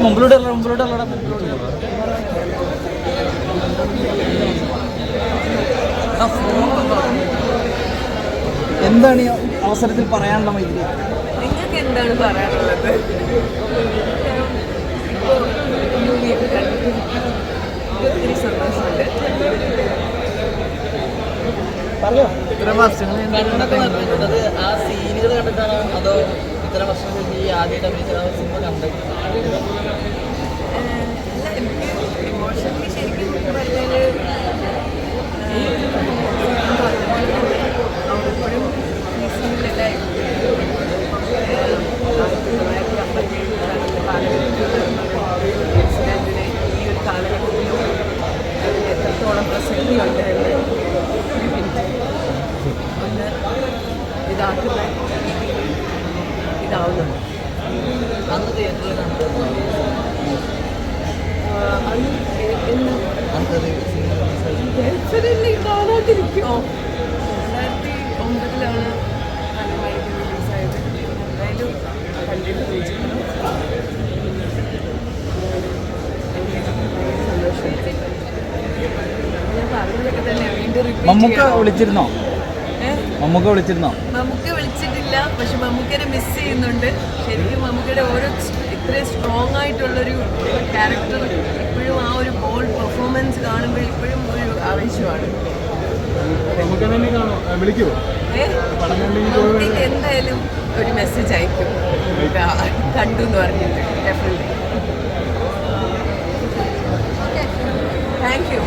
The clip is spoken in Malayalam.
മുമ്പിലൂടെ എന്താണ് ഈ അവസരത്തിൽ പറയാനുള്ള മൈത്രി? നിങ്ങൾക്ക് എന്താണ് പറയാനുള്ളത്? ഒത്തിരി സന്തോഷമുണ്ട്. ഇത്ര വർഷങ്ങൾ ആ സീനുകൾ കണ്ടിട്ടാണോ അതോ ഇത്ര വർഷം ഈ ആദ്യമായിട്ട് അഭിനയിച്ച സിനിമ കണ്ടത്? എനിക്ക് ഇമോഷണലി ശരിക്കും പറഞ്ഞാൽ അവിടെപ്പോഴും ഈ സീനിലെല്ലാം ഇൻസിഡൻറ്റിന് ഈ ഒരു കാലഘട്ടത്തിലും എത്രത്തോളം പ്രസക്തി ഉണ്ട് എന്ന് ഒന്ന് ഇതാവുന്നുണ്ട്. അന്ന് തിയേറ്ററിൽ കണ്ടത് കാണാതിരിക്കുമോ? 2009 ഫലമായിട്ട് റിലീസായത്. എന്തായാലും കണ്ടിട്ട് വിളിച്ചിരുന്നു. സന്തോഷമുണ്ട്. ഞാൻ പറഞ്ഞതൊക്കെ തന്നെ വീണ്ടും മമ്മൂക്ക വിളിച്ചിരുന്നോ? മമ്മൂക്ക വിളിച്ചിട്ടില്ല. പക്ഷെ മമ്മൂക്കനെ മിസ് ചെയ്യുന്നുണ്ട്. ശരിക്കും മമ്മൂക്കയുടെ ഓരോ ഇത്രയും സ്ട്രോങ് ആയിട്ടുള്ളൊരു ക്യാരക്ടർ ഇപ്പോഴും ആ ഒരു ബോൾഡ് പെർഫോമൻസ് കാണുമ്പോൾ ഇപ്പോഴും ഒരു ആവേശമാണ്. മമ്മൂട്ടിക്ക് എന്തായാലും ഒരു മെസ്സേജ് അയക്കും കണ്ടു എന്ന് പറഞ്ഞിട്ട്. ഡെഫിനറ്റ്ലി. Thank you.